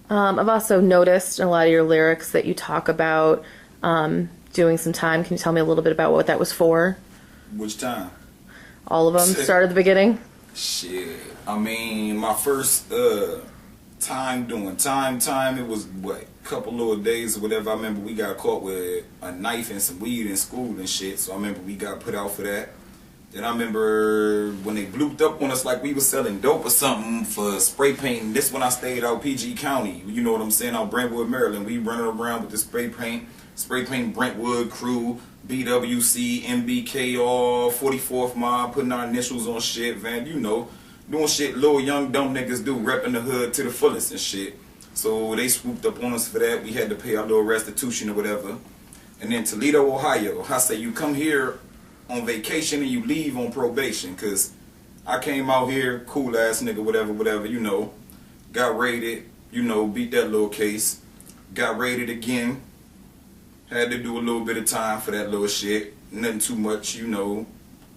I've also noticed in a lot of your lyrics that you talk about doing some time. Can you tell me a little bit about what that was for? Which time? All of them. Start at the beginning. Shit. I mean, my first time doing time, it was what, couple little days or whatever. I remember we got caught with a knife and some weed in school and shit, so I remember we got put out for that. Then I remember when they blooped up on us like we was selling dope or something for spray painting. This when I stayed out PG County, you know what I'm saying, out Brentwood, Maryland. We running around with the spray paint Brentwood crew, BWC, MBK, all 44th Mob, putting our initials on shit, man, you know, doing shit little young dumb niggas do, repping the hood to the fullest and shit. So they swooped up on us for that. We had to pay our little restitution or whatever. And then Toledo, Ohio, I say you come here on vacation and you leave on probation, because I came out here, cool ass nigga, whatever, you know, got raided, you know, beat that little case, got raided again, had to do a little bit of time for that little shit, nothing too much, you know,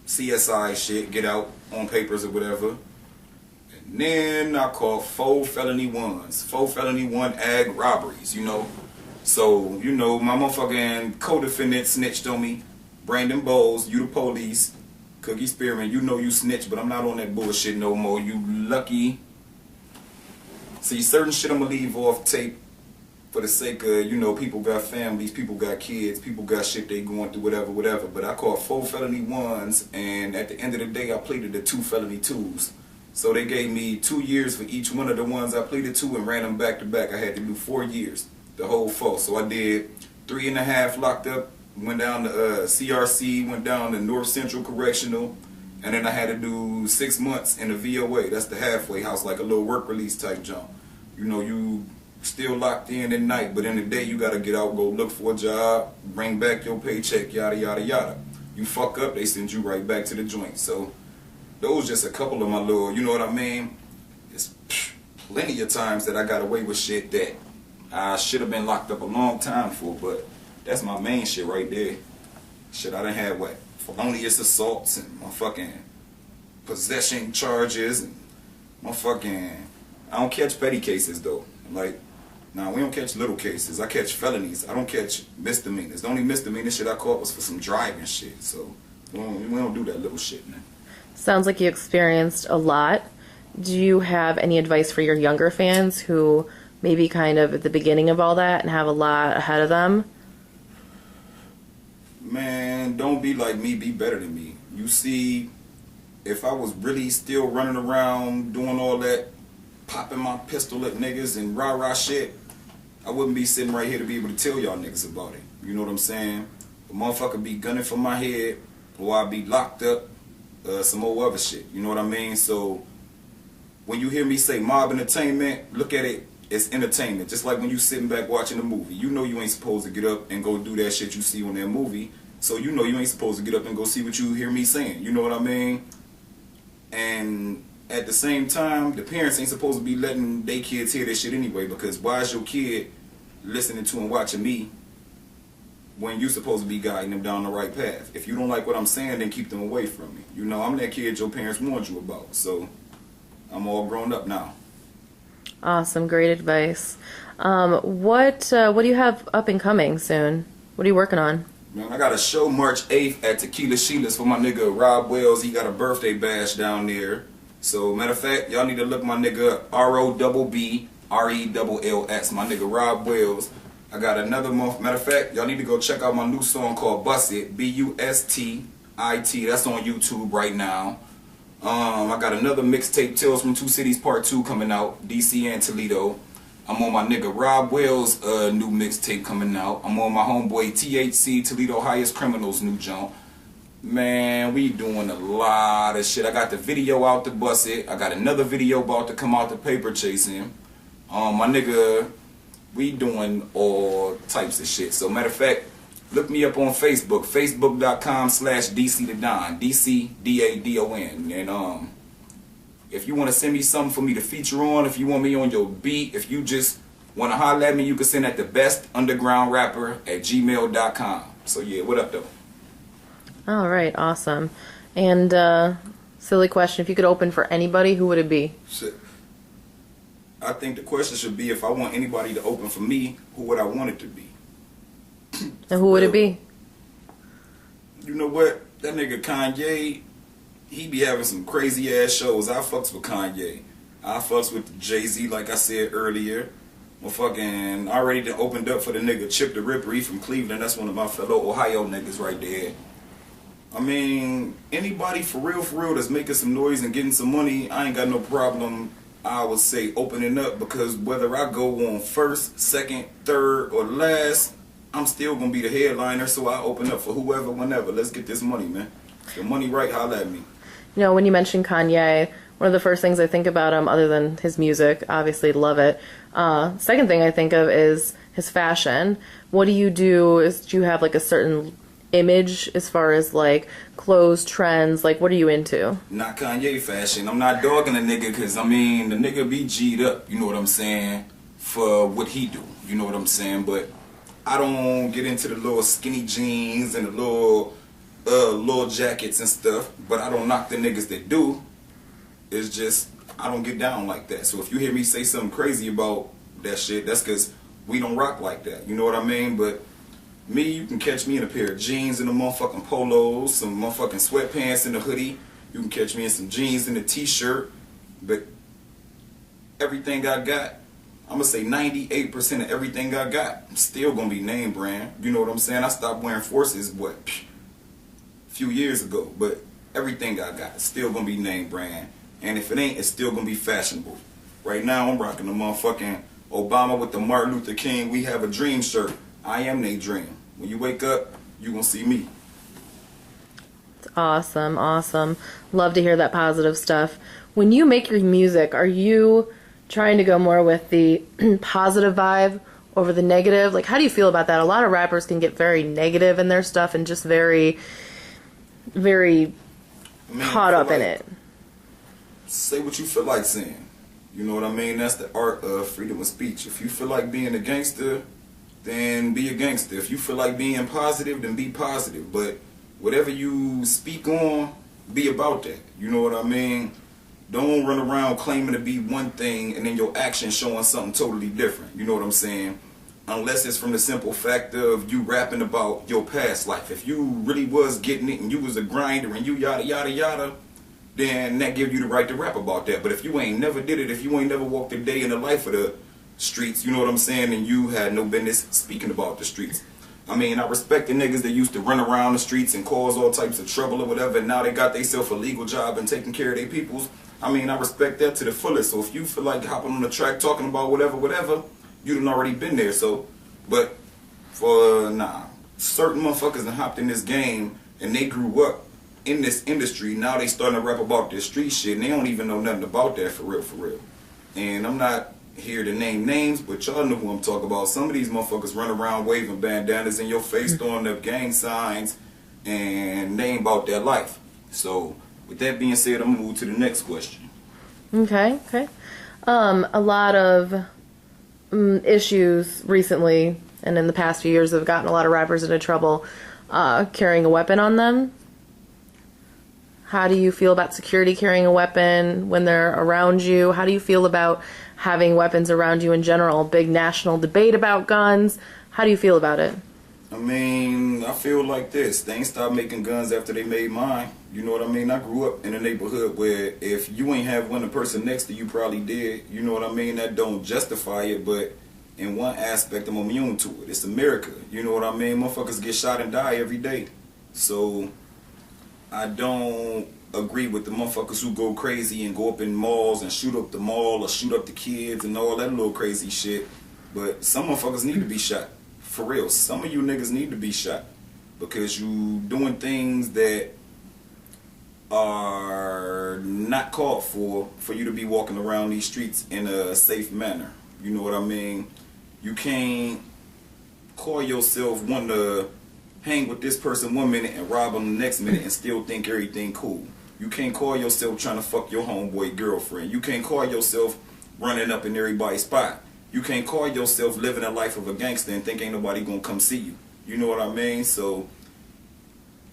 CSI shit, get out on papers or whatever. And then I caught 4 felony 1 ag robberies, you know. So, you know, my motherfucking co-defendant snitched on me. Brandon Bowles, you the police. Cookie Spearman, you know you snitched, but I'm not on that bullshit no more. You lucky. See, certain shit I'm gonna leave off tape for the sake of, you know, people got families, people got kids, people got shit they going through, whatever. But I caught 4 felony 1s, and at the end of the day, I pleaded to 2 felony 2s. So they gave me 2 years for each one of the ones I pleaded to and ran them back to back. I had to do 4 years, the whole 4. So I did 3.5 locked up, went down to CRC, went down to North Central Correctional, and then I had to do 6 months in the VOA. That's the halfway house, like a little work release type jump. You know, you still locked in at night, but in the day you gotta get out, go look for a job, bring back your paycheck, yada yada yada. You fuck up, they send you right back to the joint. So those just a couple of my little, you know what I mean? It's plenty of times that I got away with shit that I should have been locked up a long time for, but that's my main shit right there. Shit, I done had what? Felonious assaults and my fucking possession charges and my fucking... I don't catch petty cases though. Like, nah, we don't catch little cases. I catch felonies. I don't catch misdemeanors. The only misdemeanor shit I caught was for some driving shit. So we don't do that little shit, man. Sounds like you experienced a lot. Do you have any advice for your younger fans who may be kind of at the beginning of all that and have a lot ahead of them? Man, don't be like me, be better than me. You see, if I was really still running around doing all that, popping my pistol at niggas and rah-rah shit, I wouldn't be sitting right here to be able to tell y'all niggas about it. You know what I'm saying? A motherfucker be gunning for my head, or I'd be locked up, some old other shit. You know what I mean? So when you hear me say mob entertainment, look at it as entertainment. Just like when you sitting back watching a movie. You know you ain't supposed to get up and go do that shit you see on that movie. So you know you ain't supposed to get up and go see what you hear me saying. You know what I mean? And at the same time, the parents ain't supposed to be letting their kids hear this shit anyway, because why is your kid listening to and watching me when you supposed to be guiding them down the right path? If you don't like what I'm saying, then keep them away from me. You know, I'm that kid your parents warned you about. So I'm all grown up now. Awesome, great advice. What do you have up and coming soon? What are you working on? Man, I got a show March 8th at Tequila Sheila's for my nigga Rob Wells. He got a birthday bash down there. So, matter of fact, y'all need to look my nigga up, ROBBRELLS, my nigga Rob Wells. I got another month. Matter of fact, y'all need to go check out my new song called Bust It, Bustit. That's on YouTube right now. I got another mixtape, Tales from Two Cities Part 2 coming out, DC and Toledo. I'm on my nigga Rob Wells' new mixtape coming out. I'm on my homeboy THC, Toledo Highest Criminals' new jump. Man, we doing a lot of shit. I got the video out to Bust It. I got another video about to come out to Paper Chasing. My nigga, we doing all types of shit. So matter of fact, look me up on Facebook, facebook.com/DCTheDon, DCDADON. And if you want to send me something for me to feature on, if you want me on your beat, if you just want to holler at me, you can send at thebestundergroundrapper@gmail.com. So yeah, what up though? All right, awesome. And silly question, if you could open for anybody, who would it be? Shit. I think the question should be, if I want anybody to open for me, who would I want it to be? And who would it be? You know what? That nigga Kanye, he be having some crazy ass shows. I fucks with Kanye. I fucks with Jay-Z, like I said earlier. Well, fucking already done opened up for the nigga Chip the Ripper. He from Cleveland. That's one of my fellow Ohio niggas right there. I mean, anybody for real that's making some noise and getting some money, I ain't got no problem, I would say, opening up, because whether I go on first, second, third, or last, I'm still gonna be the headliner, so I open up for whoever, whenever. Let's get this money, man. The money right, holla at me. You know, when you mentioned Kanye, one of the first things I think about him, other than his music, obviously love it. Second thing I think of is his fashion. What do you do? Do you have like a certain image as far as like clothes, trends? Like, what are you into? Not Kanye fashion. I'm not dogging a nigga, because I mean, the nigga be G'd up, you know what I'm saying, for what he do, you know what I'm saying. But I don't get into the little skinny jeans and the little jackets and stuff. But I don't knock the niggas that do. It's just, I don't get down like that. So if you hear me say something crazy about that shit, that's because we don't rock like that, you know what I mean. But me, you can catch me in a pair of jeans and a motherfucking polos, some motherfucking sweatpants and a hoodie. You can catch me in some jeans and a t-shirt. But everything I got, I'm going to say 98% of everything I got, I'm still going to be name brand. You know what I'm saying? I stopped wearing Forces, a few years ago. But everything I got is still going to be name brand. And if it ain't, it's still going to be fashionable. Right now, I'm rocking the motherfucking Obama with the Martin Luther King We Have a Dream shirt. I am they dream. When you wake up, you gonna see me. Awesome, awesome. Love to hear that positive stuff. When you make your music, are you trying to go more with the positive vibe over the negative? Like, how do you feel about that? A lot of rappers can get very negative in their stuff and just very, very caught up in it. Say what you feel like saying. You know what I mean? That's the art of freedom of speech. If you feel like being a gangster, then be a gangster. If you feel like being positive, then be positive. But whatever you speak on, be about that. You know what I mean? Don't run around claiming to be one thing and then your actions showing something totally different. You know what I'm saying? Unless it's from the simple fact of you rapping about your past life. If you really was getting it and you was a grinder and you yada yada yada, then that gives you the right to rap about that. But if you ain't never did it, if you ain't never walked a day in the life of the streets, you know what I'm saying, and you had no business speaking about the streets. I mean, I respect the niggas that used to run around the streets and cause all types of trouble or whatever, and now they got themselves a legal job and taking care of their peoples. I mean, I respect that to the fullest. So if you feel like hopping on the track talking about whatever, you done already been there. So, but for certain motherfuckers that hopped in this game and they grew up in this industry, now they starting to rap about this street shit and they don't even know nothing about that for real. And I'm not here to name names, but y'all know who I'm talking about. Some of these motherfuckers run around waving bandanas in your face, throwing up gang signs, and they ain't about that life. So, with that being said, I'm gonna move to the next question. Okay. A lot of issues recently and in the past few years have gotten a lot of rappers into trouble carrying a weapon on them. How do you feel about security carrying a weapon when they're around you? How do you feel about having weapons around you in general? Big national debate about guns. How do you feel about it? I mean, I feel like this. They ain't stopped making guns after they made mine. You know what I mean? I grew up in a neighborhood where if you ain't have one, the person next to you probably did. You know what I mean? That don't justify it, but in one aspect, I'm immune to it. It's America. You know what I mean? Motherfuckers get shot and die every day. So I don't agree with the motherfuckers who go crazy and go up in malls and shoot up the mall or shoot up the kids and all that little crazy shit. But some motherfuckers need to be shot. For real. Some of you niggas need to be shot. Because you doing things that are not called for you to be walking around these streets in a safe manner. You know what I mean? You can't call yourself one to hang with this person 1 minute and rob them the next minute and still think everything cool. You can't call yourself trying to fuck your homeboy girlfriend. You can't call yourself running up in everybody's spot. You can't call yourself living a life of a gangster and think ain't nobody gonna come see you. You know what I mean? So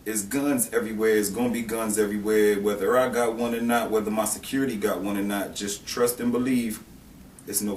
it's guns everywhere. It's gonna be guns everywhere. Whether I got one or not, whether my security got one or not, just trust and believe it's no